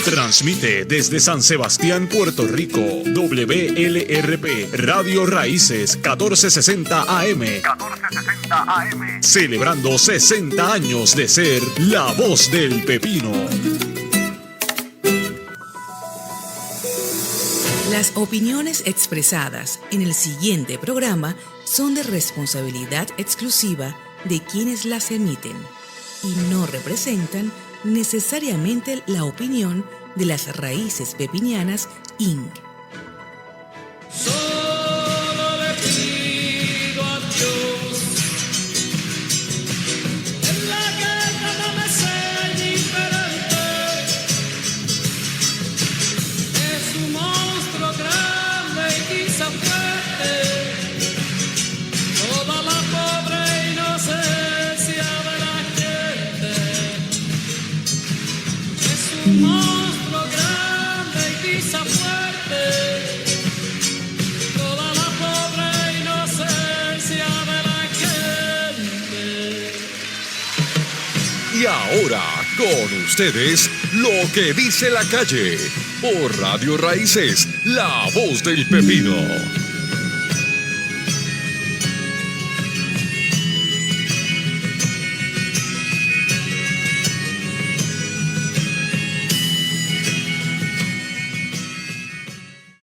Transmite desde San Sebastián, Puerto Rico, WLRP, Radio Raíces 1460 AM. 1460 AM. Celebrando 60 años de ser la voz del pepino. Las opiniones expresadas en el siguiente programa son de responsabilidad exclusiva de quienes las emiten y no representan necesariamente la opinión de las Raíces Pepinianas, Inc. Solo le pido a Dios en la guerra no me sea indiferente. Es un monstruo grande y quizá fuerte, toda la pobre inocencia de la gente. Es un monstruo grande y quizá fuerte, toda la pobre inocencia de la gente. Y ahora, con ustedes, lo que dice la calle. Por Radio Raíces, la voz del pepino.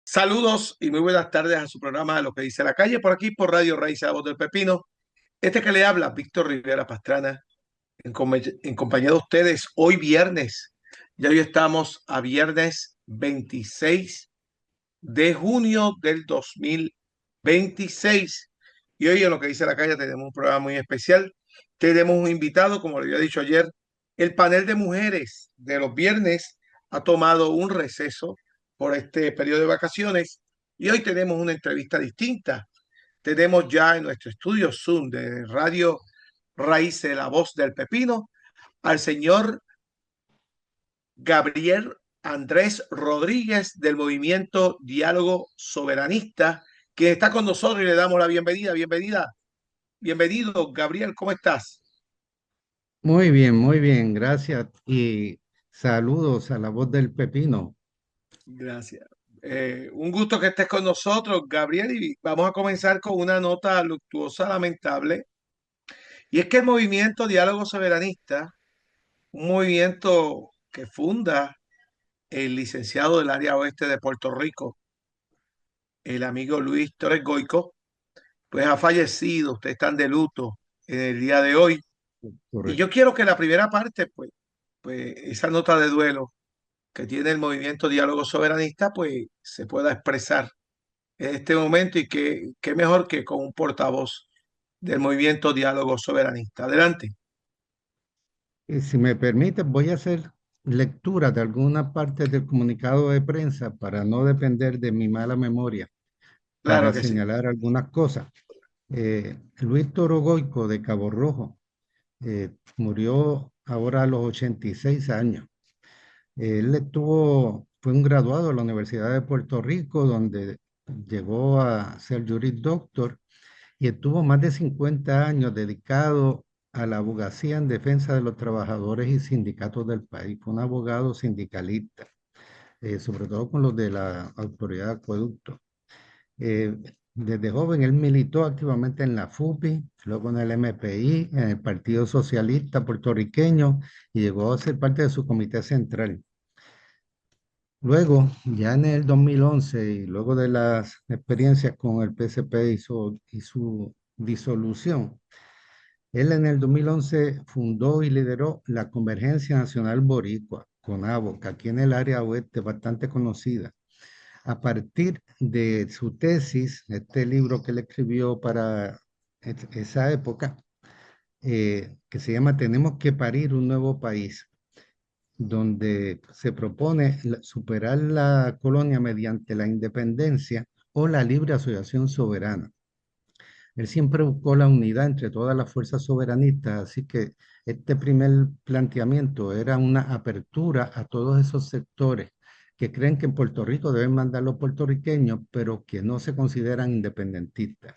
Saludos y muy buenas tardes a su programa de Lo que dice la calle, por aquí por Radio Raíces, la voz del pepino. Este que le habla, Víctor Rivera Pastrana, en compañía de ustedes, hoy viernes. Ya hoy estamos a viernes 26 de junio del 2026. Y hoy en Lo que dice la calle tenemos un programa muy especial. Tenemos un invitado, como le había dicho ayer, el panel de mujeres de los viernes ha tomado un receso por este periodo de vacaciones y hoy tenemos una entrevista distinta. Tenemos ya en nuestro estudio Zoom de Radio Raíces, la voz del pepino, al señor Gabriel Andrés Rodríguez del movimiento Diálogo Soberanista, que está con nosotros y le damos la bienvenida. Bienvenido, Gabriel, ¿cómo estás? Muy bien, gracias y saludos a la voz del pepino. Gracias. Un gusto que estés con nosotros, Gabriel, y vamos a comenzar con una nota luctuosa, lamentable, y es que el movimiento Diálogo Soberanista, un movimiento que funda el licenciado del área oeste de Puerto Rico, el amigo Luis Torres Goico, pues ha fallecido. Ustedes están de luto en el día de hoy. Y yo Correcto. quiero que la primera parte, pues esa nota de duelo que tiene el movimiento Diálogo Soberanista, pues se pueda expresar en este momento y que mejor que con un portavoz del movimiento Diálogo Soberanista. Adelante. Y si me permite, voy a hacer lectura de alguna parte del comunicado de prensa para no depender de mi mala memoria, Claro para que sí. señalar algunas cosas. Luis Toro Goico de Cabo Rojo murió ahora a los 86 años. Fue un graduado de la Universidad de Puerto Rico, donde llegó a ser jurisdoctor y estuvo más de 50 años dedicado a la abogacía en defensa de los trabajadores y sindicatos del país. Fue un abogado sindicalista, sobre todo con los de la Autoridad de Acueducto. Desde joven él militó activamente en la FUPI, luego en el MPI, en el Partido Socialista Puertorriqueño y llegó a ser parte de su comité central. Luego, ya en el 2011 y luego de las experiencias con el PSP y su disolución, él en el 2011 fundó y lideró la Convergencia Nacional Boricua, CONABO, que aquí en el área oeste bastante conocida. A partir de su tesis, este libro que él escribió para esa época, que se llama Tenemos que parir un nuevo país, donde se propone superar la colonia mediante la independencia o la libre asociación soberana. Él siempre buscó la unidad entre todas las fuerzas soberanistas, así que este primer planteamiento era una apertura a todos esos sectores que creen que en Puerto Rico deben mandar los puertorriqueños, pero que no se consideran independentistas.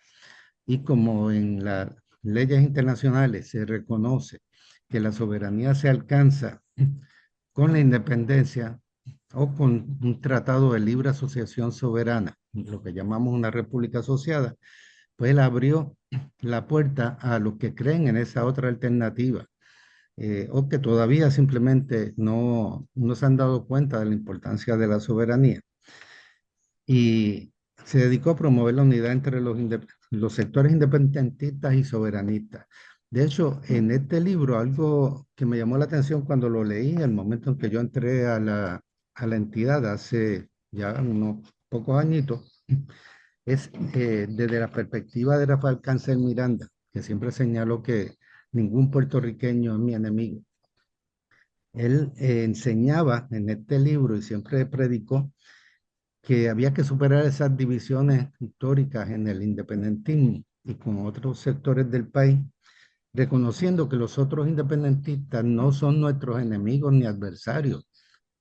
Y como en las leyes internacionales se reconoce que la soberanía se alcanza con la independencia, o con un tratado de libre asociación soberana, lo que llamamos una república asociada, pues él abrió la puerta a los que creen en esa otra alternativa, o que todavía simplemente no se han dado cuenta de la importancia de la soberanía. Y se dedicó a promover la unidad entre los sectores independentistas y soberanistas. De hecho, en este libro, algo que me llamó la atención cuando lo leí, en el momento en que yo entré a la entidad hace ya unos pocos añitos, es desde la perspectiva de Rafael Cáncer Miranda, que siempre señaló que ningún puertorriqueño es mi enemigo. Él enseñaba en este libro y siempre predicó que había que superar esas divisiones históricas en el independentismo y con otros sectores del país, reconociendo que los otros independentistas no son nuestros enemigos ni adversarios,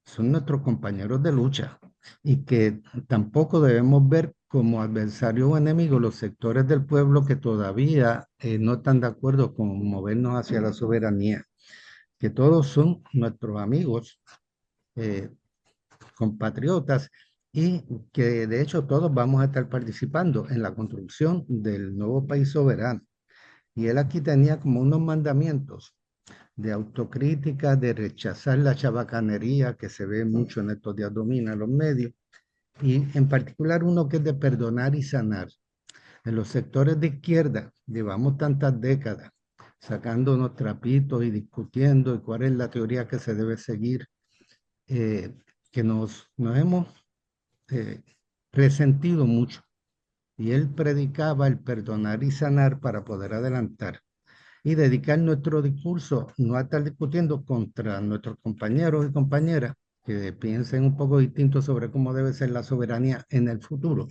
son nuestros compañeros de lucha y que tampoco debemos ver como adversarios o enemigos los sectores del pueblo que todavía no están de acuerdo con movernos hacia la soberanía, que todos son nuestros amigos, eh, compatriotas, y que de hecho todos vamos a estar participando en la construcción del nuevo país soberano. Y él aquí tenía como unos mandamientos de autocrítica, de rechazar la chabacanería que se ve mucho en estos días, domina los medios, y en particular uno que es de perdonar y sanar. En los sectores de izquierda llevamos tantas décadas sacándonos trapitos y discutiendo y cuál es la teoría que se debe seguir, que nos hemos eh, resentido mucho. Y él predicaba el perdonar y sanar para poder adelantar y dedicar nuestro discurso no a estar discutiendo contra nuestros compañeros y compañeras que piensen un poco distinto sobre cómo debe ser la soberanía en el futuro,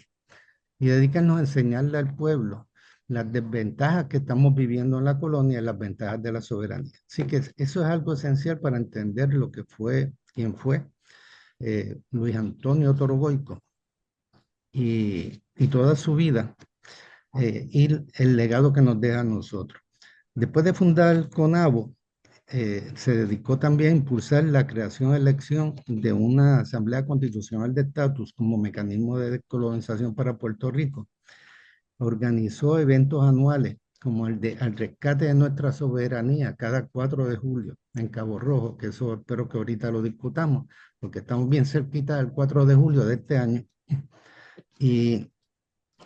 y dedicarnos a enseñarle al pueblo las desventajas que estamos viviendo en la colonia y las ventajas de la soberanía. Así que eso es algo esencial para entender lo que fue, quién fue Luis Antonio Torogoico y toda su vida, y el legado que nos deja a nosotros. Después de fundar CONABO, se dedicó también a impulsar la creación y elección de una Asamblea Constitucional de Estatus como mecanismo de descolonización para Puerto Rico. Organizó eventos anuales como el de al rescate de nuestra soberanía cada 4 de julio en Cabo Rojo, que eso espero que ahorita lo discutamos, porque estamos bien cerquita del 4 de julio de este año. Y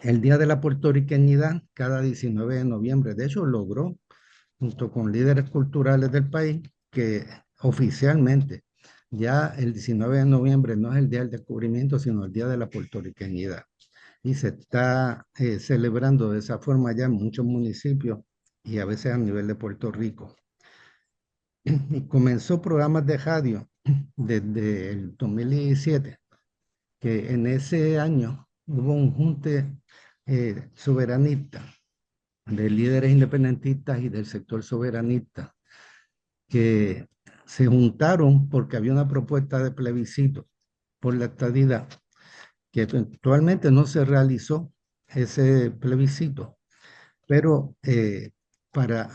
el Día de la Puertorriqueñidad cada 19 de noviembre. De hecho, logró, junto con líderes culturales del país, que oficialmente ya el 19 de noviembre no es el Día del Descubrimiento, sino el Día de la Puertorriqueñidad. Y se está celebrando de esa forma ya en muchos municipios y a veces a nivel de Puerto Rico. Y comenzó programas de radio desde el 2017, que en ese año hubo un junte soberanista de líderes independentistas y del sector soberanista que se juntaron porque había una propuesta de plebiscito por la estadidad, que eventualmente no se realizó ese plebiscito, pero para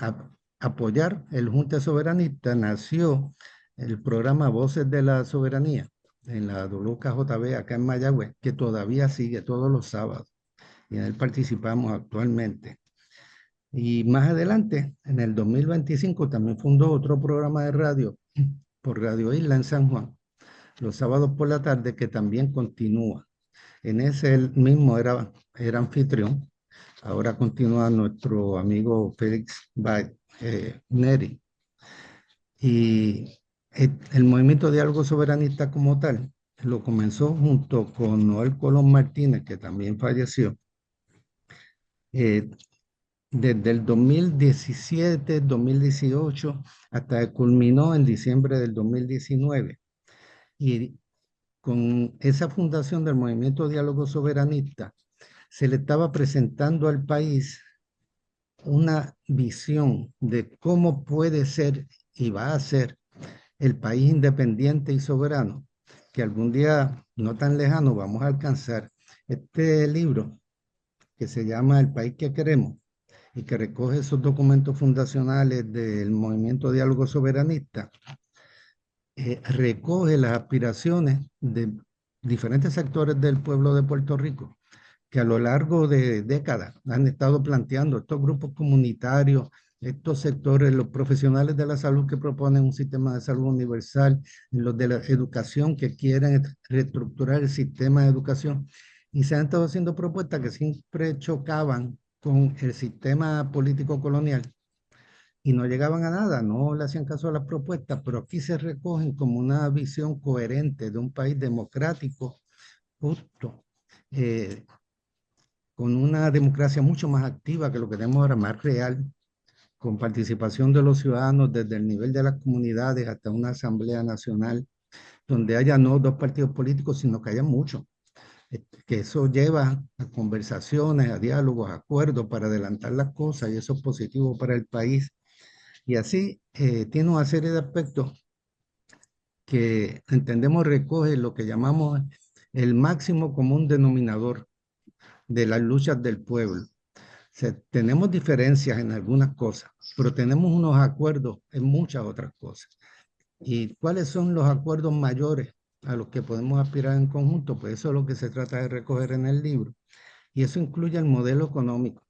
apoyar el Junte Soberanista nació el programa Voces de la Soberanía en la WKJB acá en Mayagüez, que todavía sigue todos los sábados y en él participamos actualmente. Y más adelante, en el 2025, también fundó otro programa de radio por Radio Isla en San Juan, los sábados por la tarde, que también continúa. En ese él mismo era anfitrión. Ahora continúa nuestro amigo Félix Neri. Y el movimiento Diálogo Soberanista como tal lo comenzó junto con Noel Colón Martínez, que también falleció, desde el 2017, 2018, hasta que culminó en diciembre del 2019. Y con esa fundación del Movimiento Diálogo Soberanista, se le estaba presentando al país una visión de cómo puede ser y va a ser el país independiente y soberano, que algún día no tan lejano vamos a alcanzar. Este libro, que se llama El País que Queremos, y que recoge esos documentos fundacionales del Movimiento Diálogo Soberanista, recoge las aspiraciones de diferentes sectores del pueblo de Puerto Rico, que a lo largo de décadas han estado planteando estos grupos comunitarios, estos sectores, los profesionales de la salud que proponen un sistema de salud universal, los de la educación que quieren reestructurar el sistema de educación, y se han estado haciendo propuestas que siempre chocaban con el sistema político colonial y no llegaban a nada, no le hacían caso a las propuestas, pero aquí se recogen como una visión coherente de un país democrático, justo, eh, con una democracia mucho más activa que lo que tenemos ahora, más real, con participación de los ciudadanos desde el nivel de las comunidades hasta una asamblea nacional, donde haya no dos partidos políticos, sino que haya muchos. Que eso lleva a conversaciones, a diálogos, a acuerdos para adelantar las cosas y eso es positivo para el país. Y así tiene una serie de aspectos que entendemos recoge lo que llamamos el máximo común denominador de las luchas del pueblo. O sea, tenemos diferencias en algunas cosas, pero tenemos unos acuerdos en muchas otras cosas. ¿Y cuáles son los acuerdos mayores a los que podemos aspirar en conjunto? Pues eso es lo que se trata de recoger en el libro. Y eso incluye el modelo económico.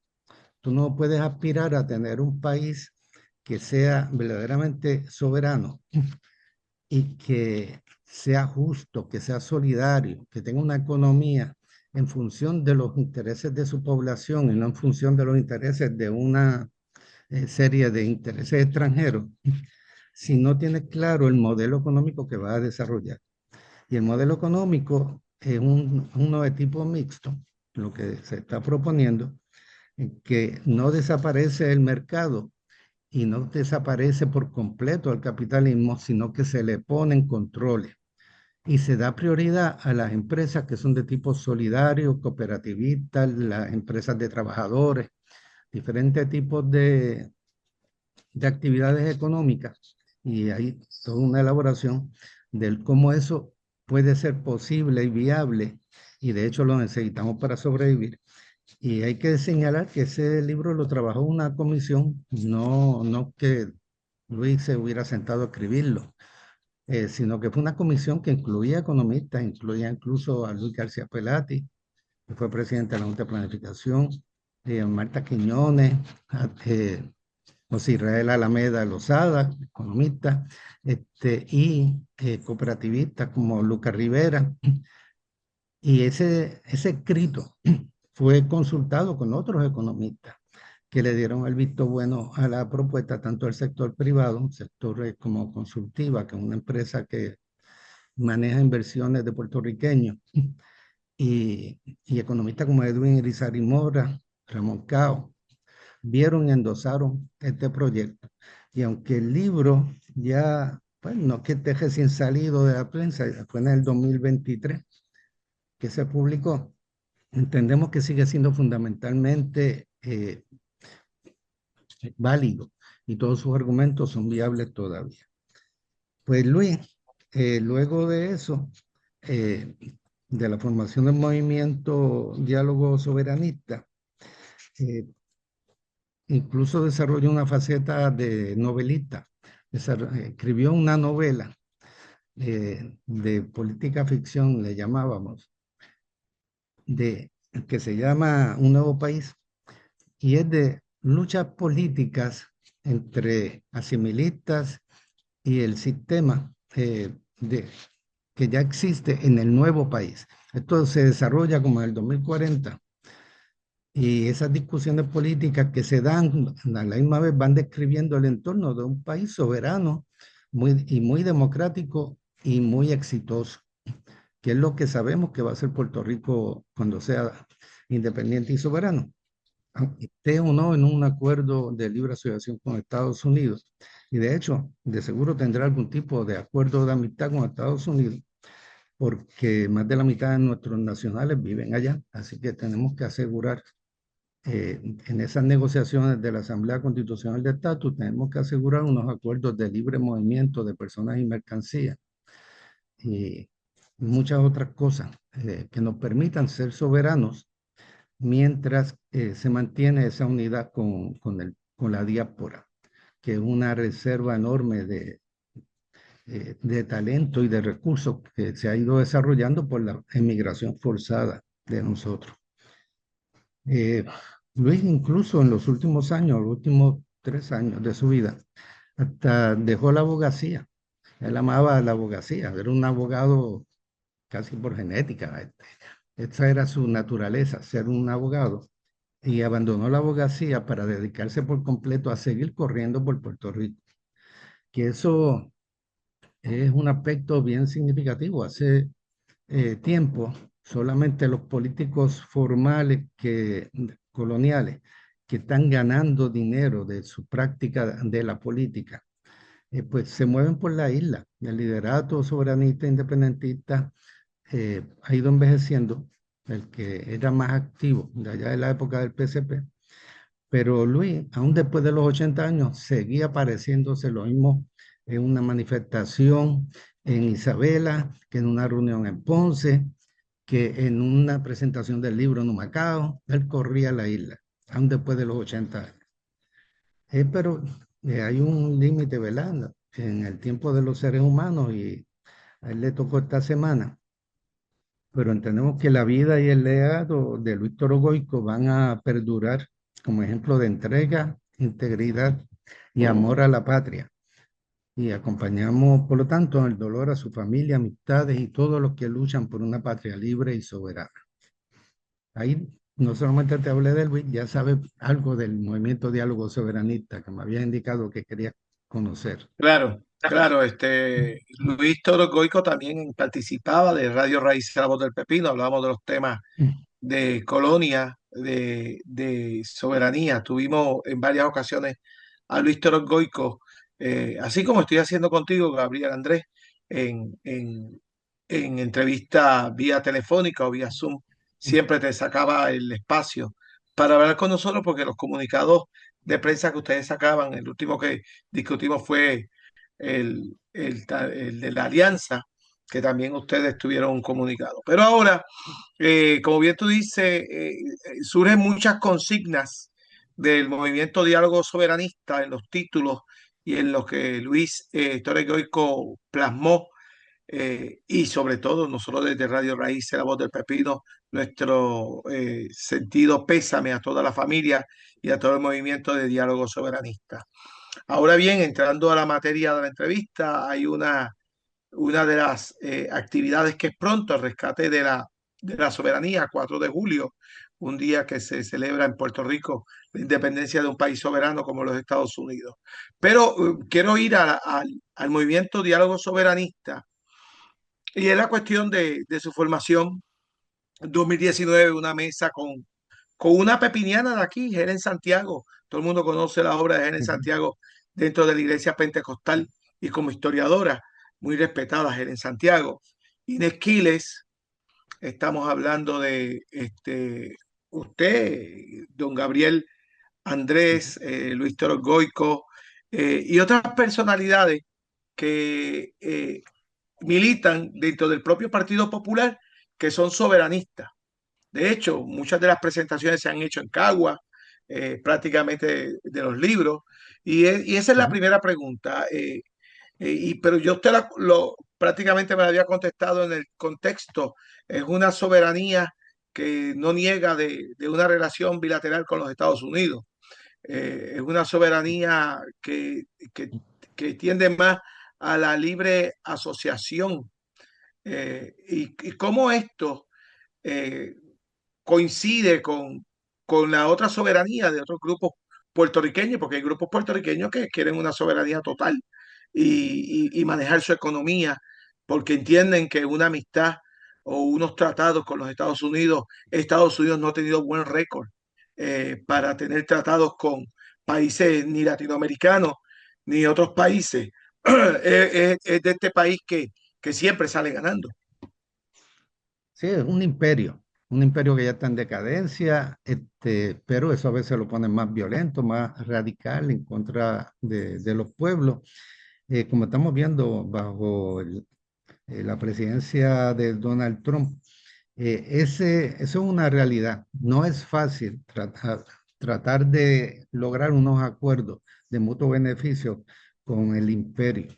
Tú no puedes aspirar a tener un país que sea verdaderamente soberano y que sea justo, que sea solidario, que tenga una economía en función de los intereses de su población y no en función de los intereses de una serie de intereses extranjeros, si no tiene claro el modelo económico que va a desarrollar. Y el modelo económico es uno de tipo mixto, lo que se está proponiendo, en que no desaparece el mercado y no desaparece por completo el capitalismo, sino que se le ponen controles y se da prioridad a las empresas que son de tipo solidario, cooperativistas, las empresas de trabajadores, diferentes tipos de actividades económicas. Y hay toda una elaboración del cómo eso puede ser posible y viable, y de hecho lo necesitamos para sobrevivir. Y hay que señalar que ese libro lo trabajó una comisión, no que Luis se hubiera sentado a escribirlo, sino que fue una comisión que incluía economistas, incluía incluso a Luis García Pelati, que fue presidente de la Junta de Planificación, Marta Quiñones, José Israel Alameda Lozada, economista, y cooperativistas como Lucas Rivera. Y ese escrito fue consultado con otros economistas que le dieron el visto bueno a la propuesta, tanto el sector privado, un sector como Consultiva, que es una empresa que maneja inversiones de puertorriqueños, y economistas como Edwin Irizarry Mora, Ramón Cao, vieron y endosaron este proyecto. Y aunque el libro ya, pues no es que esté recién salido de la prensa, fue en el 2023 que se publicó, entendemos que sigue siendo fundamentalmente válido y todos sus argumentos son viables todavía. Pues Luis, luego de eso, de la formación del movimiento Diálogo Soberanista, incluso desarrolló una faceta de novelista. Escribió una novela de política ficción, le llamábamos, que se llama Un Nuevo País, y es de luchas políticas entre asimilistas y el sistema que ya existe en el nuevo país. Esto se desarrolla como en el 2040 y esas discusiones políticas que se dan a la misma vez van describiendo el entorno de un país soberano muy democrático y muy exitoso, que es lo que sabemos que va a ser Puerto Rico cuando sea independiente y soberano, esté o no en un acuerdo de libre asociación con Estados Unidos. Y de hecho, de seguro tendrá algún tipo de acuerdo de amistad con Estados Unidos, porque más de la mitad de nuestros nacionales viven allá. Así que tenemos que asegurar, en esas negociaciones de la Asamblea Constitucional de Estatus, tenemos que asegurar unos acuerdos de libre movimiento de personas y mercancías y muchas otras cosas que nos permitan ser soberanos mientras se mantiene esa unidad con la diáspora, que es una reserva enorme de talento y de recursos que se ha ido desarrollando por la emigración forzada de nosotros. Luis incluso en los últimos años, los últimos 3 años de su vida, hasta dejó la abogacía. Él amaba la abogacía, era un abogado casi por genética. Esa era su naturaleza, ser un abogado. Y abandonó la abogacía para dedicarse por completo a seguir corriendo por Puerto Rico. Que eso es un aspecto bien significativo. Hace tiempo, solamente los políticos formales coloniales que están ganando dinero de su práctica de la política, pues se mueven por la isla. El liderato soberanista independentista ha ido envejeciendo, el que era más activo de allá de la época del PCP, pero Luis, aún después de los 80 años, seguía apareciéndose lo mismo en una manifestación en Isabela, que en una reunión en Ponce, que en una presentación del libro en Humacao. Él corría la isla, aún después de los 80 años. Pero hay un límite, ¿verdad? En el tiempo de los seres humanos, y a él le tocó esta semana. Pero entendemos que la vida y el legado de Luis Toro Goico van a perdurar como ejemplo de entrega, integridad y amor a la patria. Y acompañamos, por lo tanto, el dolor a su familia, amistades y todos los que luchan por una patria libre y soberana. Ahí no solamente te hablé de Luis, ya sabes algo del movimiento Diálogo Soberanista que me había indicado que quería conocer. Claro, claro, Luis Toro Goico también participaba de Radio Raíz La Voz del Pepino, hablábamos de los temas de colonia, de soberanía. Tuvimos en varias ocasiones a Luis Toro Goico, así como estoy haciendo contigo, Gabriel Andrés, en entrevista vía telefónica o vía Zoom. Siempre te sacaba el espacio para hablar con nosotros porque los comunicados de prensa que ustedes sacaban, el último que discutimos fue el de la Alianza, que también ustedes tuvieron un comunicado. Pero ahora, como bien tú dices, surgen muchas consignas del movimiento Diálogo Soberanista en los títulos y en los que Luis Torres Goico plasmó, y sobre todo nosotros desde Radio Raíz, La Voz del Pepino, nuestro sentido pésame a toda la familia y a todo el movimiento de Diálogo Soberanista. Ahora bien, entrando a la materia de la entrevista, hay una de las actividades que es pronto, el rescate de la soberanía, 4 de julio, un día que se celebra en Puerto Rico la independencia de un país soberano como los Estados Unidos. Pero quiero ir al movimiento Diálogo Soberanista, y es la cuestión de su formación. 2019, una mesa con una pepiniana de aquí, Helen Santiago. Todo el mundo conoce la obra de Helen Santiago dentro de la iglesia pentecostal y como historiadora, muy respetada Helen Santiago. Inés Quiles, estamos hablando de usted, don Gabriel Andrés, Luis Toro Goico, y otras personalidades que militan dentro del propio Partido Popular, que son soberanistas. De hecho, muchas de las presentaciones se han hecho en Cagua, prácticamente de los libros, y esa es la primera pregunta. Pero yo prácticamente me la había contestado en el contexto. Es una soberanía que no niega de una relación bilateral con los Estados Unidos. Es una soberanía que tiende más a la libre asociación. Y cómo esto eh, coincide con la otra soberanía de otros grupos puertorriqueños, porque hay grupos puertorriqueños que quieren una soberanía total y manejar su economía, porque entienden que una amistad o unos tratados con los Estados Unidos no ha tenido buen récord para tener tratados con países ni latinoamericanos ni otros países. Es de este país que siempre sale ganando. Sí, es un imperio que ya está en decadencia, pero eso a veces lo pone más violento, más radical en contra de los pueblos. Como estamos viendo bajo la presidencia de Donald Trump, eso es una realidad. No es fácil tratar de lograr unos acuerdos de mutuo beneficio con el imperio.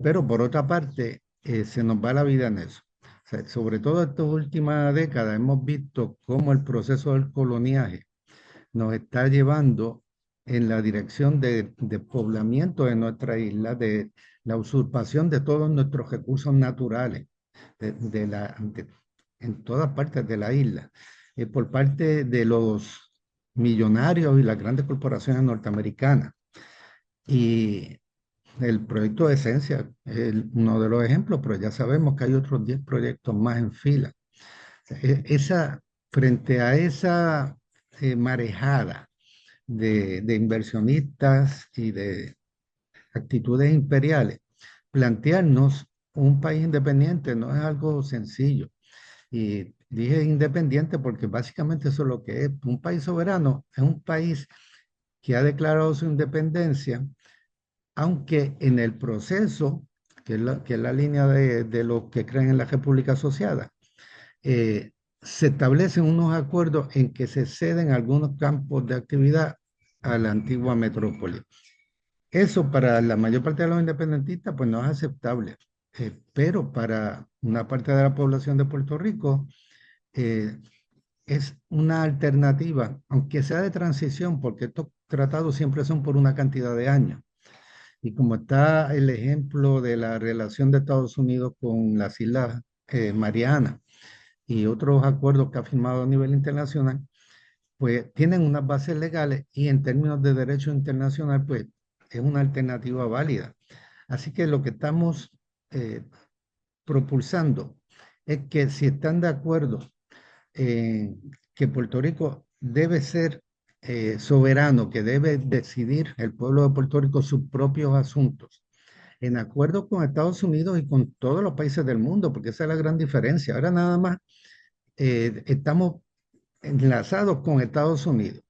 Pero por otra parte, se nos va la vida en eso. O sea, sobre todo esta última década hemos visto cómo el proceso del coloniaje nos está llevando en la dirección de poblamiento de nuestra isla, de la usurpación de todos nuestros recursos naturales en todas partes de la isla, por parte de los millonarios y las grandes corporaciones norteamericanas. Y el proyecto de Esencia es uno de los ejemplos, pero ya sabemos que hay otros 10 proyectos más en fila. Esa, frente a esa marejada de inversionistas y de actitudes imperiales, plantearnos un país independiente no es algo sencillo. Y dije independiente porque básicamente eso es lo que es. Un país soberano es un país que ha declarado su independencia, aunque en el proceso, que es la línea de los que creen en la República Asociada, eh, se establecen unos acuerdos en que se ceden algunos campos de actividad a la antigua metrópoli. Eso para la mayor parte de los independentistas pues no es aceptable, pero para una parte de la población de Puerto Rico eh, es una alternativa, aunque sea de transición, porque estos tratados siempre son por una cantidad de años. Y como está el ejemplo de la relación de Estados Unidos con las Islas Marianas y otros acuerdos que ha firmado a nivel internacional, pues tienen unas bases legales y en términos de derecho internacional, pues es una alternativa válida. Así que lo que estamos eh, propulsando es que si están de acuerdo que Puerto Rico debe ser soberano, que debe decidir el pueblo de Puerto Rico sus propios asuntos, en acuerdo con Estados Unidos y con todos los países del mundo, porque esa es la gran diferencia. Ahora nada más estamos enlazados con Estados Unidos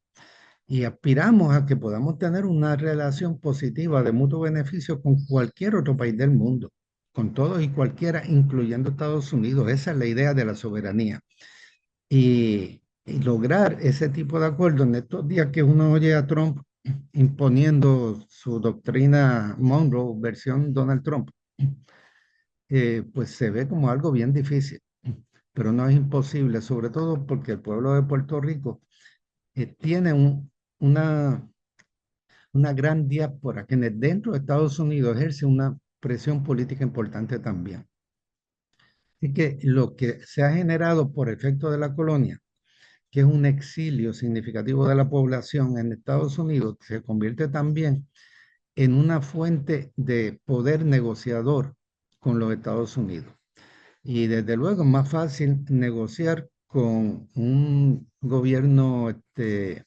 y aspiramos a que podamos tener una relación positiva de mutuo beneficio con cualquier otro país del mundo, con todos y cualquiera, incluyendo Estados Unidos. Esa es la idea de la soberanía. Y lograr ese tipo de acuerdo en estos días que uno oye a Trump imponiendo su doctrina Monroe, versión Donald Trump, pues se ve como algo bien difícil, pero no es imposible, sobre todo porque el pueblo de Puerto Rico tiene una, una gran diáspora que dentro de Estados Unidos ejerce una presión política importante también. Así que lo que se ha generado por efecto de la colonia, que es un exilio significativo de la población en Estados Unidos, se convierte también en una fuente de poder negociador con los Estados Unidos. Y desde luego es más fácil negociar con un gobierno que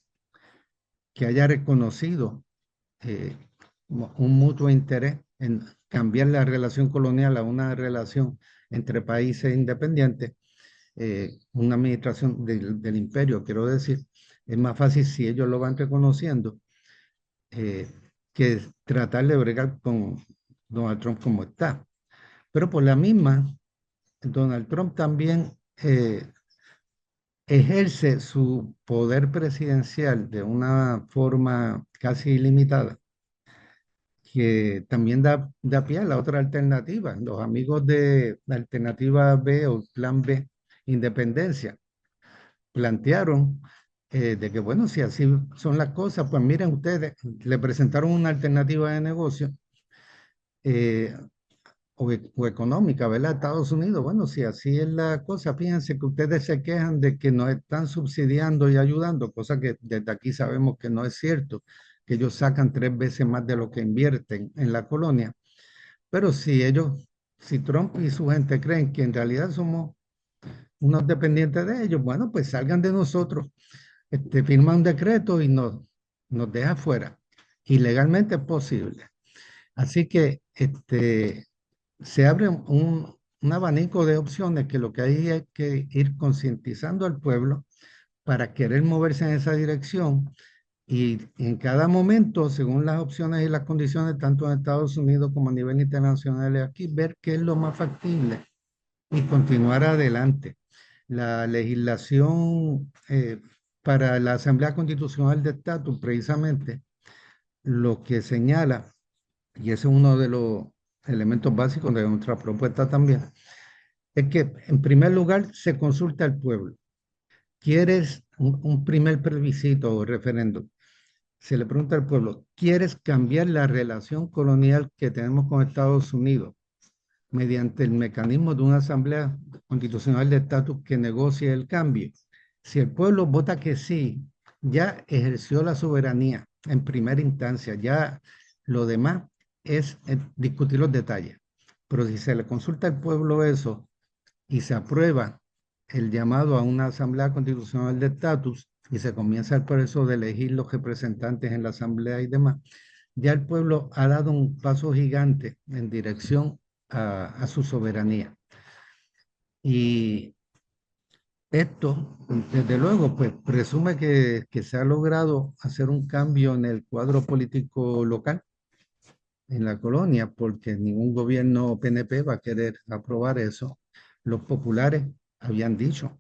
haya reconocido eh, un mutuo interés en cambiar la relación colonial a una relación entre países independientes, una administración del imperio, quiero decir, es más fácil si ellos lo van reconociendo eh, que tratar de bregar con Donald Trump como está. Pero por la misma, Donald Trump también ejerce su poder presidencial de una forma casi ilimitada, que también da pie a la otra alternativa. Los amigos de la alternativa B o plan B, independencia, plantearon de que, bueno, si así son las cosas, pues miren ustedes, le presentaron una alternativa de negocio eh, o económica, ¿verdad? Estados Unidos, bueno, si así es la cosa, fíjense que ustedes se quejan de que nos están subsidiando y ayudando, cosa que desde aquí sabemos que no es cierto, que ellos sacan 3 veces más de lo que invierten en la colonia. Pero si Trump y su gente creen que en realidad somos unos dependientes de ellos, bueno, pues salgan de nosotros, firma un decreto y nos deja fuera. Y legalmente es posible. Así que se abre un abanico de opciones que lo que hay que ir concientizando al pueblo para querer moverse en esa dirección y en cada momento, según las opciones y las condiciones, tanto en Estados Unidos como a nivel internacional, aquí ver qué es lo más factible y continuar adelante. La legislación para la Asamblea Constitucional de Estatus, precisamente, lo que señala, y ese es uno elementos básicos de nuestra propuesta también, es que en primer lugar se consulta al pueblo. ¿Quieres un primer plebiscito o referéndum? Se le pregunta al pueblo, ¿quieres cambiar la relación colonial que tenemos con Estados Unidos mediante el mecanismo de una asamblea constitucional de estatus que negocie el cambio? Si el pueblo vota que sí, ya ejerció la soberanía en primera instancia, ya lo demás es discutir los detalles. Pero si se le consulta al pueblo eso y se aprueba el llamado a una asamblea constitucional de estatus y se comienza el proceso de elegir los representantes en la asamblea y demás, ya el pueblo ha dado un paso gigante en dirección a su soberanía. Y esto, desde luego, pues presume que se ha logrado hacer un cambio en el cuadro político local, en la colonia, porque ningún gobierno PNP va a querer aprobar eso. Los populares han dicho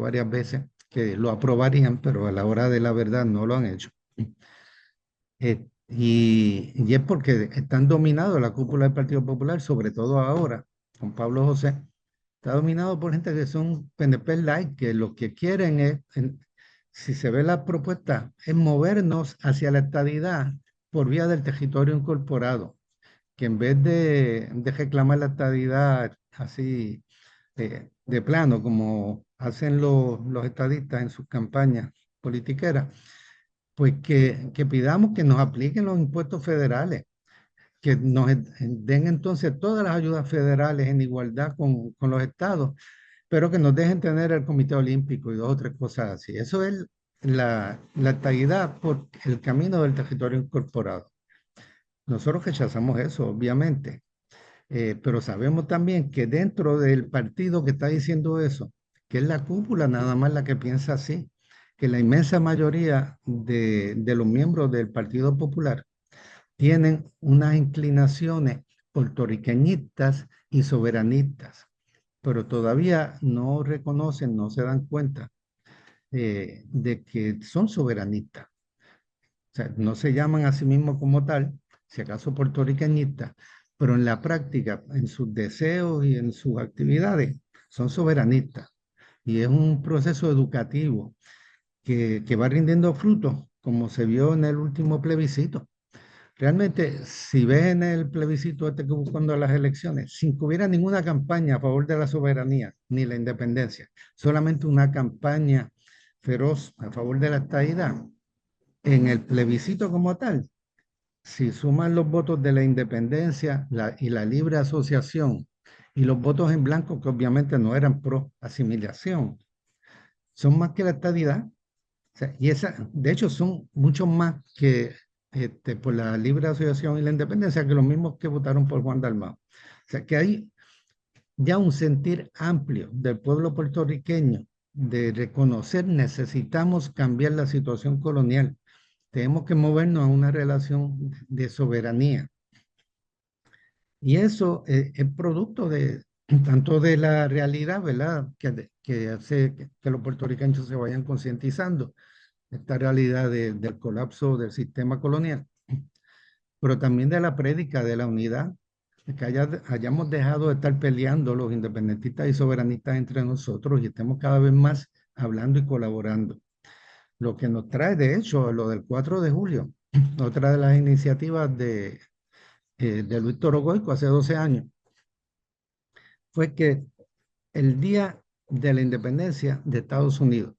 varias veces que lo aprobarían, pero a la hora de la verdad no lo han hecho. Y es porque están dominados la cúpula del Partido Popular, sobre todo ahora, con Pablo José, está dominado por gente que son PNP light, que lo que quieren es, si se ve la propuesta, es movernos hacia la estadidad por vía del territorio incorporado, que en vez de reclamar la estadidad así de plano, como hacen los estadistas en sus campañas politiqueras, pues que pidamos que nos apliquen los impuestos federales, que nos den entonces todas las ayudas federales en igualdad con los estados, pero que nos dejen tener el Comité Olímpico y dos o tres cosas así. Eso es la estadidad por el camino del territorio incorporado. Nosotros rechazamos eso, obviamente, pero sabemos también que dentro del partido que está diciendo eso, que es la cúpula nada más la que piensa así, que la inmensa mayoría de los miembros del Partido Popular tienen unas inclinaciones puertorriqueñistas y soberanistas, pero todavía no reconocen, no se dan cuenta de que son soberanistas. O sea, no se llaman a sí mismos como tal, si acaso puertorriqueñistas, pero en la práctica, en sus deseos y en sus actividades, son soberanistas. Y es un proceso educativo que va rindiendo frutos, como se vio en el último plebiscito. Realmente, si ves en el plebiscito este que hubo cuando las elecciones, sin que hubiera ninguna campaña a favor de la soberanía ni la independencia, solamente una campaña feroz a favor de la estadidad, en el plebiscito como tal, si suman los votos de la independencia y la libre asociación y los votos en blanco, que obviamente no eran pro asimilación, son más que la estadidad. O sea, y de hecho, son mucho más que por la libre asociación y la independencia que los mismos que votaron por Juan Dalmau. O sea, que hay ya un sentir amplio del pueblo puertorriqueño de reconocer necesitamos cambiar la situación colonial. Tenemos que movernos a una relación de soberanía. Y eso es producto de tanto de la realidad, ¿verdad? Que hace que los puertorriqueños se vayan concientizando esta realidad del colapso del sistema colonial, pero también de la prédica de la unidad, de que hayamos dejado de estar peleando los independentistas y soberanistas entre nosotros y estemos cada vez más hablando y colaborando. Lo que nos trae, de hecho, lo del 4 de julio, otra de las iniciativas de Luis Toro Goico hace 12 años, fue que el día de la independencia de Estados Unidos,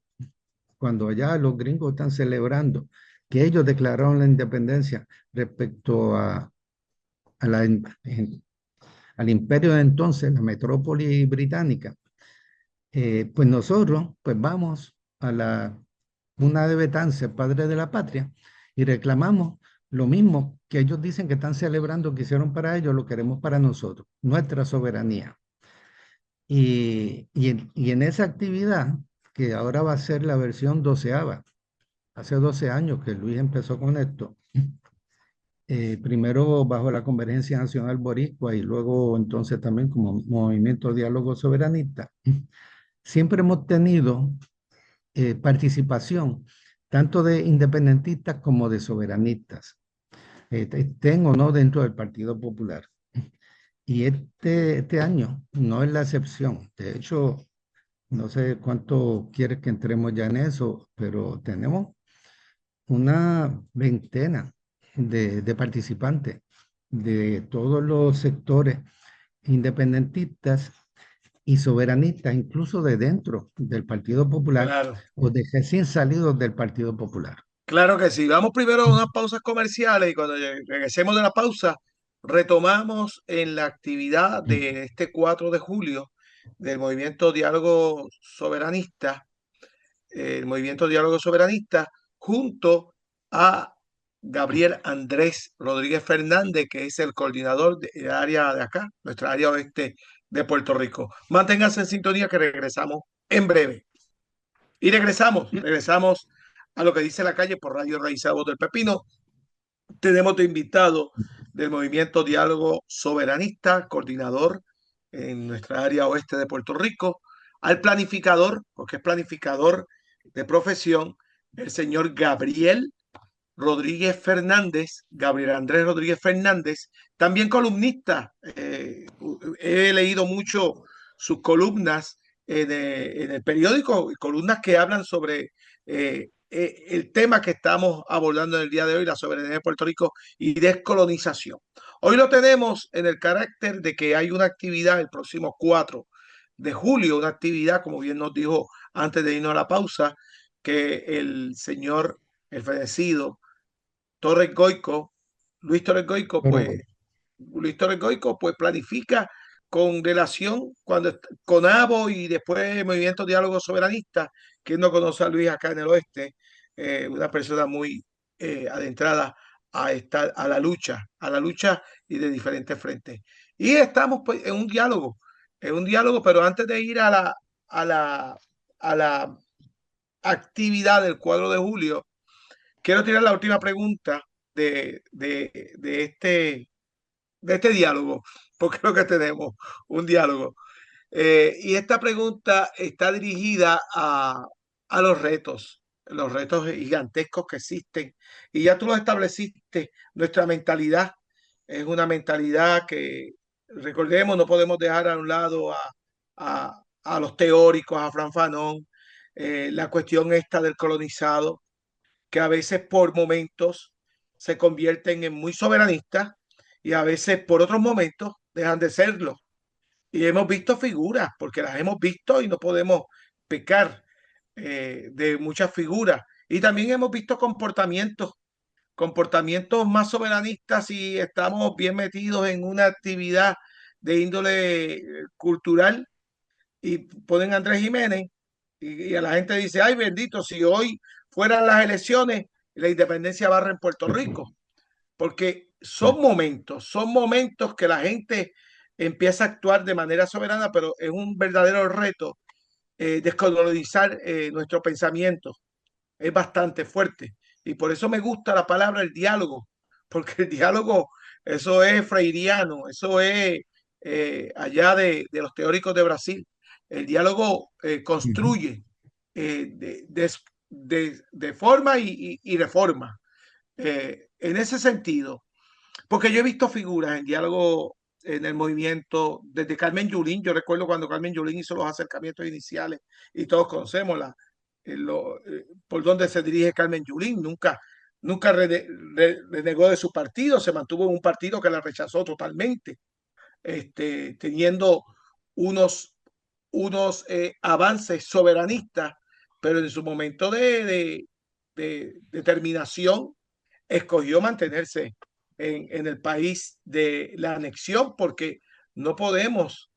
cuando allá los gringos están celebrando que ellos declararon la independencia respecto al imperio de entonces, la metrópoli británica, pues nosotros pues vamos a la cuna de Betance, padre de la patria, y reclamamos lo mismo que ellos dicen que están celebrando, que hicieron para ellos, lo queremos para nosotros, nuestra soberanía. Y en esa actividad, que ahora va a ser la versión 12ª, hace 12 años que Luis empezó con esto, primero bajo la Convergencia Nacional Boricua y luego entonces también como Movimiento Diálogo Soberanista, siempre hemos tenido participación tanto de independentistas como de soberanistas, estén o no dentro del Partido Popular. Y este año no es la excepción. De hecho, no sé cuánto quieres que entremos ya en eso, pero tenemos una veintena de participantes de todos los sectores independentistas y soberanistas, incluso de dentro del Partido Popular Claro, o de recién salidos del Partido Popular. claro que sí. Vamos primero a unas pausas comerciales y cuando regresemos de la pausa, retomamos en la actividad de este 4 de julio del movimiento Diálogo Soberanista, el movimiento Diálogo Soberanista, junto a Gabriel Andrés Rodríguez Fernández, que es el coordinador del área de acá, nuestra área oeste de Puerto Rico. Manténganse en sintonía que regresamos en breve. Y regresamos a lo que dice la calle por Radio Raíz Voz del Pepino. Tenemos de invitado del movimiento Diálogo Soberanista, coordinador en nuestra área oeste de Puerto Rico, al planificador, porque es planificador de profesión, el señor Gabriel Rodríguez Fernández, Gabriel Andrés Rodríguez Fernández, también columnista. He leído mucho sus columnas en el periódico, columnas que hablan sobre el tema que estamos abordando en el día de hoy, la soberanía de Puerto Rico y descolonización. Hoy lo tenemos en el carácter de que hay una actividad el próximo 4 de julio, una actividad, como bien nos dijo antes de irnos a la pausa, que el señor, el fallecido Torres Goico, Luis Torres Goico, pues Pero Luis Torres Goico, pues planifica con relación cuando con ABO y después Movimiento Diálogo Soberanista, que no conoce a Luis acá en el oeste, una persona muy adentrada a la lucha y de diferentes frentes. Y estamos pues en un diálogo, pero antes de ir a la, a la actividad del 4 de julio, quiero tirar la última pregunta de este diálogo, porque creo que tenemos un diálogo. Y esta pregunta está dirigida a los retos gigantescos que existen. Y ya tú lo estableciste, nuestra mentalidad es una mentalidad que, recordemos, no podemos dejar a un lado a los teóricos, a Fran Fanon, la cuestión esta del colonizado, que a veces por momentos se convierten en muy soberanistas y a veces por otros momentos dejan de serlo. Y hemos visto figuras, porque las hemos visto y no podemos pecar de muchas figuras. Y también hemos visto comportamientos más soberanistas y estamos bien metidos en una actividad de índole cultural y ponen a Andrés Jiménez y a la gente dice, ay bendito, si hoy fueran las elecciones, la independencia barra en Puerto Rico, porque son momentos que la gente empieza a actuar de manera soberana, pero es un verdadero reto descolonizar nuestro pensamiento. Es bastante fuerte. Y por eso me gusta la palabra el diálogo, porque el diálogo, eso es freiriano, eso es allá de los teóricos de Brasil. El diálogo construye de forma y reforma. En ese sentido, porque yo he visto figuras en diálogo en el movimiento, desde Carmen Yulín, yo recuerdo cuando Carmen Yulín hizo los acercamientos iniciales y todos conocemos por dónde se dirige Carmen Yulín, nunca renegó de su partido, se mantuvo en un partido que la rechazó totalmente, teniendo unos, unos avances soberanistas, pero en su momento de determinación escogió mantenerse en el país de la anexión porque no podemos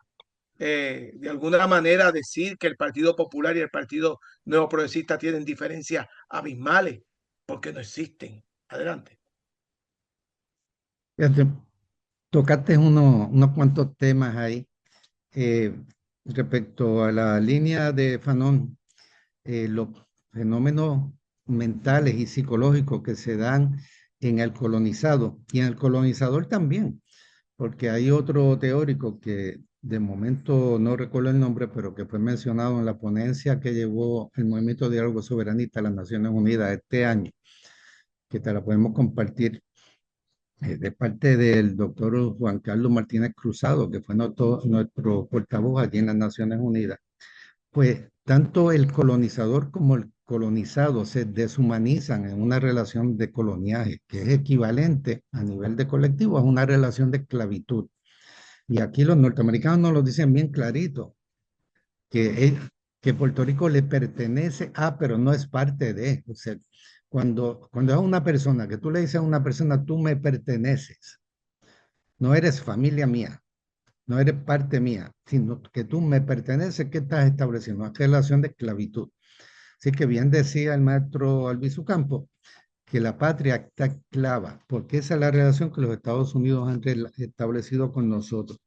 de alguna manera decir que el Partido Popular y el Partido Nuevo Progresista tienen diferencias abismales porque no existen. Adelante. fíjate, tocaste unos cuantos temas ahí eh, respecto a la línea de Fanon, los fenómenos mentales y psicológicos que se dan en el colonizado y en el colonizador también, porque hay otro teórico que de momento no recuerdo el nombre, pero que fue mencionado en la ponencia que llevó el Movimiento de Diálogo Soberanista a las Naciones Unidas este año, que te la podemos compartir. de parte del doctor Juan Carlos Martínez Cruzado, que fue nuestro portavoz allí en las Naciones Unidas. Pues tanto el colonizador como el colonizado se deshumanizan en una relación de coloniaje, que es equivalente a nivel de colectivo a una relación de esclavitud. Y aquí los norteamericanos nos lo dicen bien clarito, que, que Puerto Rico le pertenece a, pero no es parte de. O sea, cuando a una persona, que tú le dices a una persona, tú me perteneces, no eres familia mía, no eres parte mía, sino que tú me perteneces, ¿qué estás estableciendo? Una relación de esclavitud. Así que bien decía el maestro Albizu Campos, que la patria está esclava, porque esa es la relación que los Estados Unidos han establecido con nosotros.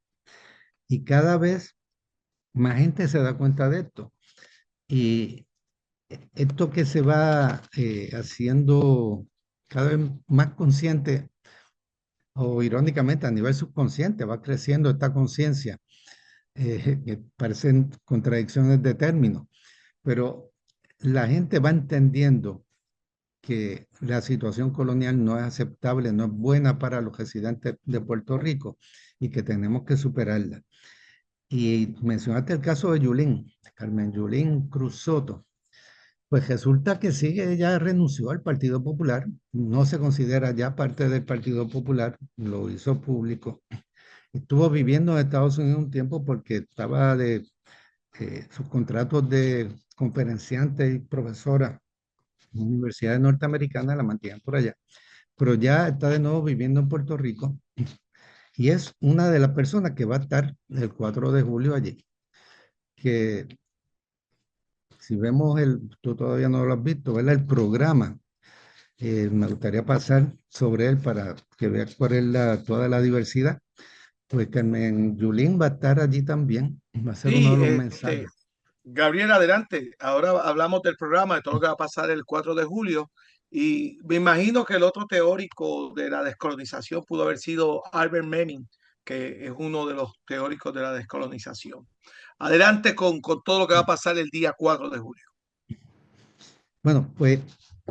Y cada vez más gente se da cuenta de esto. Y esto que se va haciendo cada vez más consciente, o irónicamente a nivel subconsciente, va creciendo esta conciencia, que parecen contradicciones de términos, pero la gente va entendiendo que la situación colonial no es aceptable, no es buena para los residentes de Puerto Rico y que tenemos que superarla. Y mencionaste el caso de Yulín, Carmen Yulín Cruz Soto. Pues resulta que sí, ella renunció al Partido Popular, no se considera ya parte del Partido Popular, lo hizo público. Estuvo viviendo en Estados Unidos un tiempo porque estaba de sus contratos de conferenciante y profesora en universidades norteamericanas la mantienen por allá, pero ya está de nuevo viviendo en Puerto Rico y es una de las personas que va a estar el 4 de julio allí, que si vemos tú todavía no lo has visto, ¿verdad? El programa, me gustaría pasar sobre él para que veas cuál es toda la diversidad. Pues Carmen Yulín va a estar allí también, va a ser uno Sí, de los mensajes. Gabriel, adelante. Ahora hablamos del programa, de todo lo que va a pasar el 4 de julio. Y me imagino que el otro teórico de la descolonización pudo haber sido Albert Meming, que es uno de los teóricos de la descolonización. Adelante con todo lo que va a pasar el día 4 de julio. Bueno, pues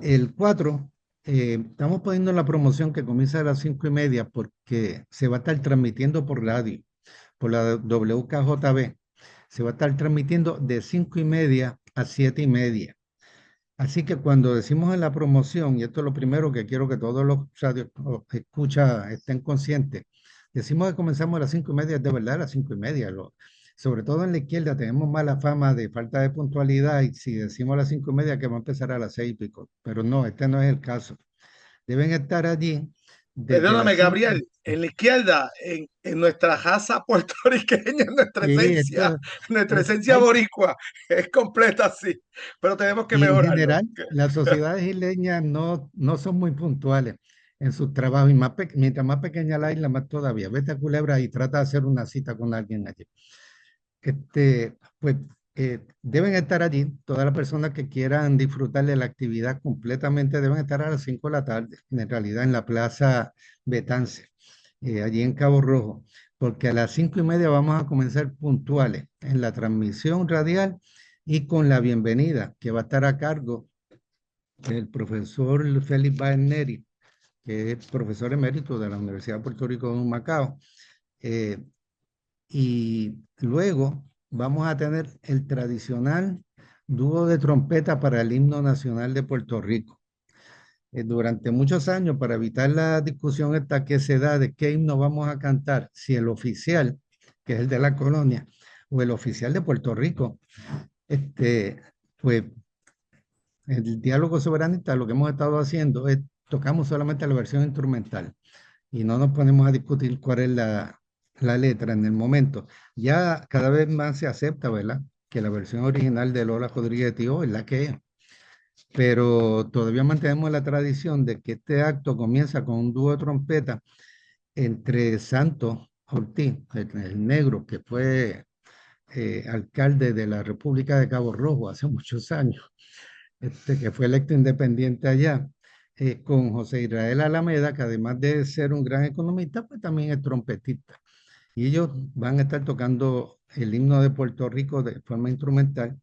el 4, estamos poniendo la promoción que comienza a las 5:30 porque se va a estar transmitiendo por radio, por la WKJB. Se va a estar transmitiendo de 5:30 a 7:30. Así que cuando decimos en la promoción, y esto es lo primero que quiero que todos los radio escucha estén conscientes, decimos que comenzamos a las 5:30, es de verdad a las 5:30. Sobre todo en la izquierda tenemos mala fama de falta de puntualidad y si decimos a las 5:30 que va a empezar a las 6:00 y pico, pero no, este no es el caso. Deben estar allí desde las Perdóname, 5. Gabriel, en la izquierda, en nuestra raza puertorriqueña, Sí, esto, nuestra esencia hay, boricua, es completa así, pero tenemos que y en mejorarlo. general, las sociedades isleñas no son muy puntuales en sus trabajos y mientras más pequeña la isla, más todavía. Vete a Culebra y trata de hacer una cita con alguien allí. Pues deben estar allí. Todas las personas que quieran disfrutar de la actividad completamente deben estar a las 5 de la tarde, en realidad en la Plaza Betance, allí en Cabo Rojo, porque a las 5:30 vamos a comenzar puntuales en la transmisión radial y con la bienvenida que va a estar a cargo del profesor Félix Baerneri, que es profesor emérito de la Universidad de Puerto Rico de Macao. Y luego vamos a tener el tradicional dúo de trompeta para el himno nacional de Puerto Rico. Durante muchos años, para evitar la discusión esta que se da de qué himno vamos a cantar, si el oficial, que es el de la colonia, o el oficial de Puerto Rico, pues el diálogo soberanista, lo que hemos estado haciendo es tocamos solamente la versión instrumental y no nos ponemos a discutir cuál es la letra en el momento. Ya cada vez más se acepta, ¿verdad? Que la versión original de Lola Rodríguez Tío es la que es. Pero todavía mantenemos la tradición de que este acto comienza con un dúo de trompeta entre Santos Ortiz, el negro que fue alcalde de la República de Cabo Rojo hace muchos años, que fue electo independiente allá, con José Israel Alameda, que además de ser un gran economista, pues también es trompetista. Y ellos van a estar tocando el himno de Puerto Rico de forma instrumental.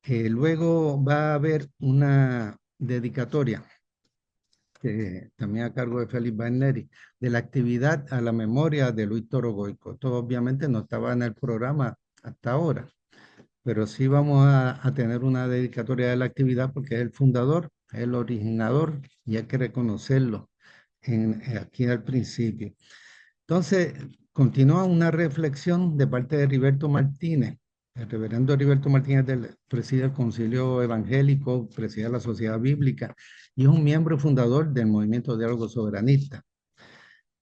Luego va a haber una dedicatoria que también a cargo de Félix Bagneri, de la actividad a la memoria de Luis Toro Goico. Esto obviamente no estaba en el programa hasta ahora, pero sí vamos a tener una dedicatoria de la actividad porque es el fundador, es el originador y hay que reconocerlo aquí al principio. Entonces, continúa una reflexión de parte de Heriberto Martínez. El reverendo Heriberto Martínez preside el Concilio Evangélico, preside la Sociedad Bíblica y es un miembro fundador del Movimiento Diálogo Soberanista.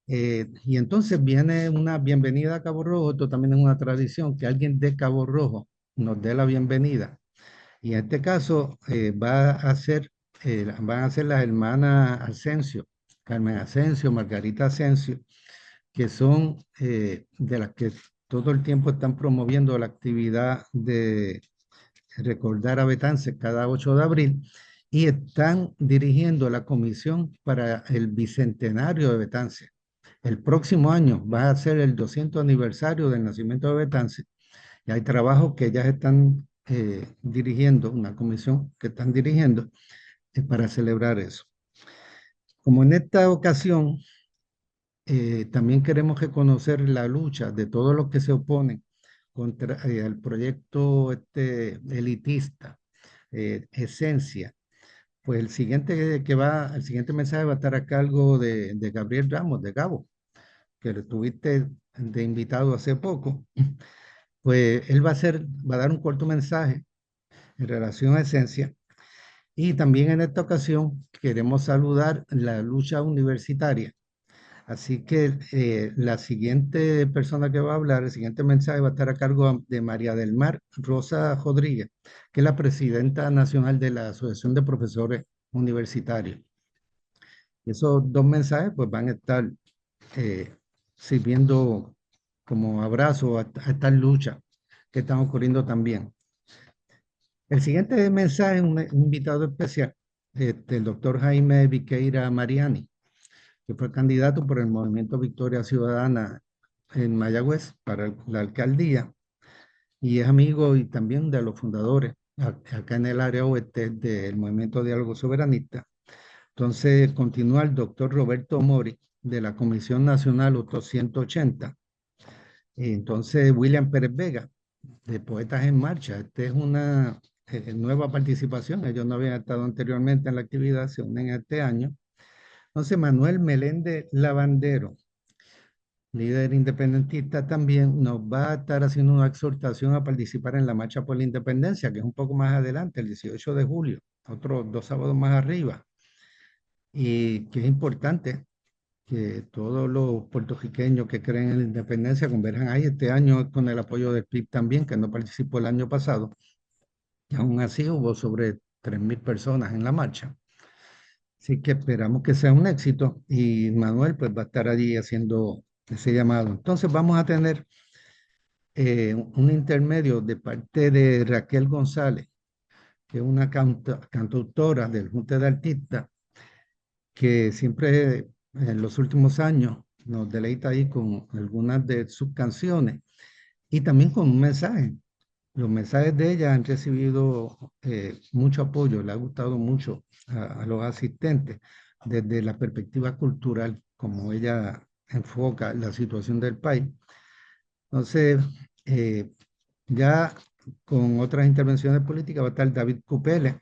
Y entonces viene una bienvenida a Cabo Rojo. Esto también es una tradición, que alguien de Cabo Rojo nos dé la bienvenida. Y en este caso van a ser las hermanas Asensio, Carmen Asensio, Margarita Asensio, que son de las que todo el tiempo están promoviendo la actividad de recordar a Betance cada 8 de abril y están dirigiendo la comisión para el bicentenario de Betance. El próximo año va a ser el 200 aniversario del nacimiento de Betance y hay trabajos que ellas están dirigiendo, una comisión que están dirigiendo para celebrar eso. Como en esta ocasión también queremos reconocer la lucha de todos los que se oponen contra el proyecto elitista, Esencia. Pues el siguiente mensaje va a estar a cargo de Gabriel Ramos, de Gabo, que lo tuviste de invitado hace poco. Pues él va a dar un corto mensaje en relación a Esencia. Y también en esta ocasión queremos saludar la lucha universitaria. Así que la siguiente persona que va a hablar, el siguiente mensaje va a estar a cargo de María del Mar Rosa Rodríguez, que es la presidenta nacional de la Asociación de Profesores Universitarios. Esos dos mensajes pues van a estar sirviendo como abrazo a esta lucha que están ocurriendo también. El siguiente mensaje es un invitado especial, el doctor Jaime Viqueira Mariani, que fue candidato por el Movimiento Victoria Ciudadana en Mayagüez para la alcaldía y es amigo y también de los fundadores acá en el área oeste del Movimiento Diálogo Soberanista. Entonces continúa el doctor Roberto Mori de la Comisión Nacional 880. Y entonces William Pérez Vega de Poetas en Marcha. Esta es una nueva participación. Ellos no habían estado anteriormente en la actividad, se unen este año. Entonces, Manuel Meléndez Lavandero, líder independentista, también nos va a estar haciendo una exhortación a participar en la Marcha por la Independencia, que es un poco más adelante, el 18 de julio, otros 2 sábados más arriba. Y que es importante que todos los puertorriqueños que creen en la independencia converjan ahí este año con el apoyo del PIB también, que no participó el año pasado. Y aún así hubo sobre 3.000 personas en la marcha. Así que esperamos que sea un éxito y Manuel pues va a estar allí haciendo ese llamado. Entonces vamos a tener un intermedio de parte de Raquel González, que es una cantautora del Junta de Artistas, que siempre en los últimos años nos deleita ahí con algunas de sus canciones y también con un mensaje. Los mensajes de ella han recibido mucho apoyo, le ha gustado mucho a los asistentes desde la perspectiva cultural, como ella enfoca la situación del país. Entonces, ya con otras intervenciones políticas va a estar David Cupele,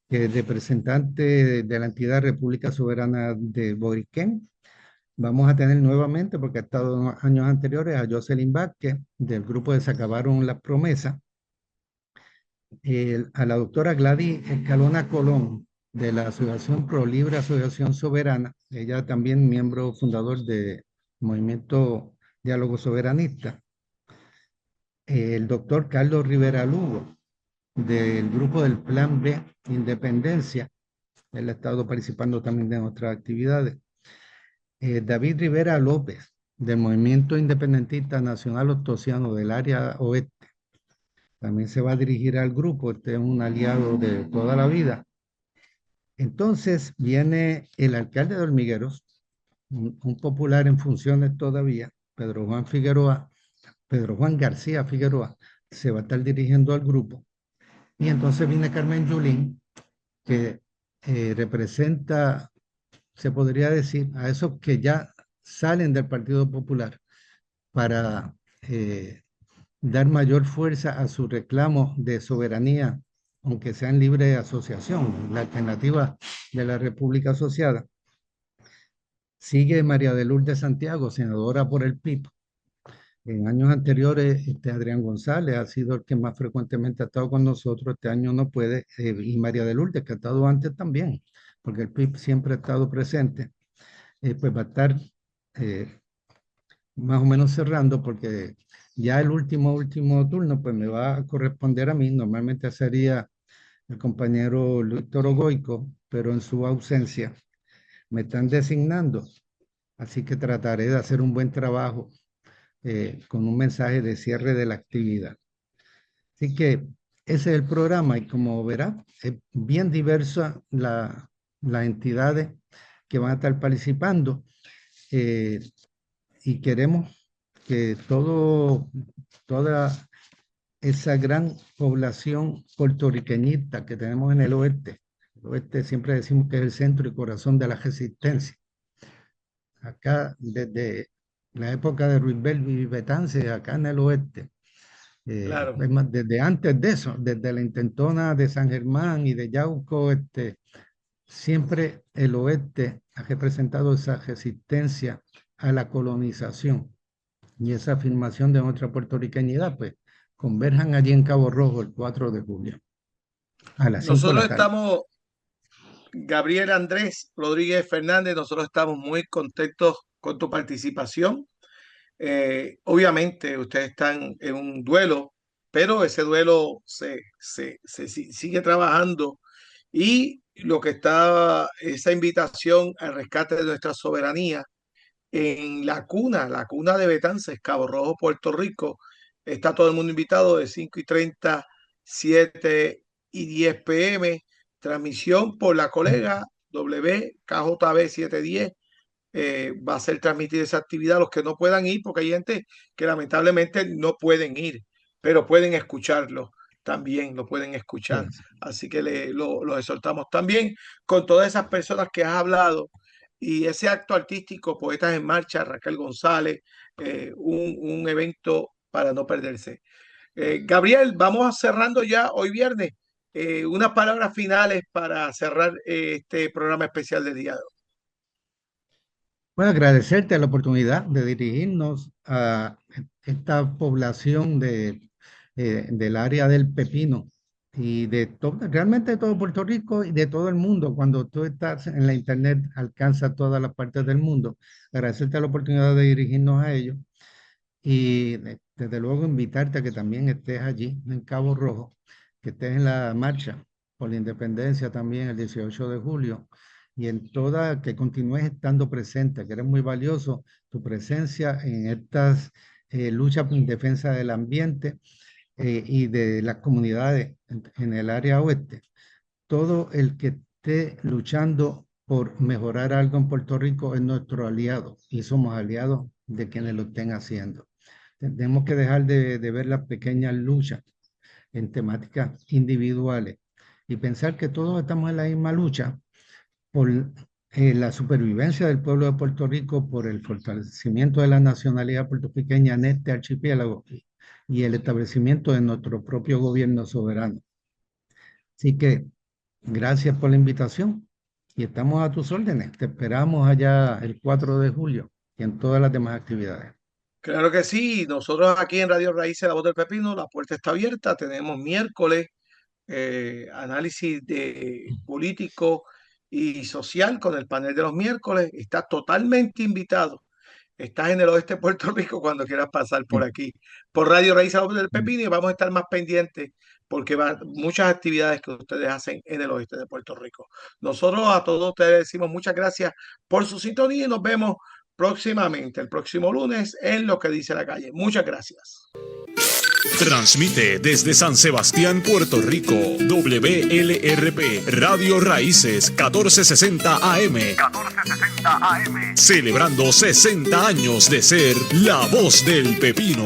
que es representante de la entidad República Soberana de Boriquén. Vamos a tener nuevamente, porque ha estado en años anteriores, a Jocelyn Vázquez, del grupo de Se Acabaron las Promesas, a la doctora Gladys Escalona Colón, de la Asociación Pro Libre Asociación Soberana, ella también miembro fundador del Movimiento Diálogo Soberanista, el doctor Carlos Rivera Lugo, del grupo del Plan B Independencia, él ha estado participando también de nuestras actividades, David Rivera López, del Movimiento Independentista Nacional Ostosiano del área oeste, también se va a dirigir al grupo, este es un aliado de toda la vida. Entonces viene el alcalde de Hormigueros, un popular en funciones todavía, Pedro Juan García Figueroa, se va a estar dirigiendo al grupo. Y entonces viene Carmen Yulín, que representa se podría decir, a esos que ya salen del Partido Popular para dar mayor fuerza a su reclamo de soberanía, aunque sean libre de asociación, la alternativa de la República Asociada. Sigue María de Lourdes Santiago, senadora por el PIB. En años anteriores, Adrián González ha sido el que más frecuentemente ha estado con nosotros. Este año no puede. Y María de Lourdes, que ha estado antes también, porque el PIB siempre ha estado presente. Pues va a estar más o menos cerrando, porque ya el último turno pues me va a corresponder a mí. Normalmente sería el compañero Luis Torogoico, pero en su ausencia me están designando. Así que trataré de hacer un buen trabajo con un mensaje de cierre de la actividad. Así que ese es el programa, y como verá, es bien diversa las entidades que van a estar participando, y queremos que toda esa gran población puertorriqueñita que tenemos en el oeste siempre decimos que es el centro y corazón de la resistencia. Acá desde la época de Roosevelt y Betances, acá en el oeste. Claro. Es más, desde antes de eso, desde la intentona de San Germán y de Yauco, siempre el oeste ha representado esa resistencia a la colonización y esa afirmación de nuestra puertorriqueñidad, pues converjan allí en Cabo Rojo el 4 de julio a las 5 de Nosotros la tarde. estamos, Gabriel Andrés Rodríguez Fernández, nosotros estamos muy contentos con tu participación. Obviamente ustedes están en un duelo, pero ese duelo sigue trabajando, y lo que está, esa invitación al rescate de nuestra soberanía en la cuna de Betances, Cabo Rojo, Puerto Rico. Está todo el mundo invitado de 5:30, 7:10 p.m. Transmisión por la colega WKJB 710. Va a ser transmitida esa actividad. Los que no puedan ir, porque hay gente que lamentablemente no pueden ir, pero pueden escucharlo. También lo pueden escuchar. Sí. Así que los exhortamos también con todas esas personas que has hablado. Y ese acto artístico, Poetas en Marcha, Raquel González, un evento para no perderse. Gabriel, vamos cerrando ya hoy viernes. Unas palabras finales para cerrar este programa especial de día de hoy. Bueno, agradecerte la oportunidad de dirigirnos a esta población del área del Pepino y realmente de todo Puerto Rico y de todo el mundo. Cuando tú estás en la internet, alcanza todas las partes del mundo. Agradecerte la oportunidad de dirigirnos a ellos y desde luego invitarte a que también estés allí en Cabo Rojo, que estés en la marcha por la independencia también el 18 de julio. Y que continúes estando presente, que eres muy valioso, tu presencia en estas luchas en defensa del ambiente y de las comunidades en el área oeste. Todo el que esté luchando por mejorar algo en Puerto Rico es nuestro aliado, y somos aliados de quienes lo estén haciendo. Tenemos que dejar de ver las pequeñas luchas en temáticas individuales y pensar que todos estamos en la misma lucha por la supervivencia del pueblo de Puerto Rico, por el fortalecimiento de la nacionalidad puertorriqueña en este archipiélago y el establecimiento de nuestro propio gobierno soberano. Así que gracias por la invitación y estamos a tus órdenes. Te esperamos allá el 4 de julio y en todas las demás actividades. Claro que sí, nosotros aquí en Radio Raíces, La Voz del Pepino, la puerta está abierta. Tenemos miércoles análisis de político y social con el panel de los miércoles. Está totalmente invitado. Estás en el oeste de Puerto Rico cuando quieras pasar por aquí, por Radio Raíces del Pepino, y vamos a estar más pendientes porque van muchas actividades que ustedes hacen en el oeste de Puerto Rico. Nosotros a todos ustedes decimos muchas gracias por su sintonía y nos vemos próximamente, el próximo lunes, en Lo que dice la calle. Muchas gracias. Transmite desde San Sebastián, Puerto Rico, WLRP, Radio Raíces, 1460 AM. 1460 AM. Celebrando 60 años de ser la voz del pepino.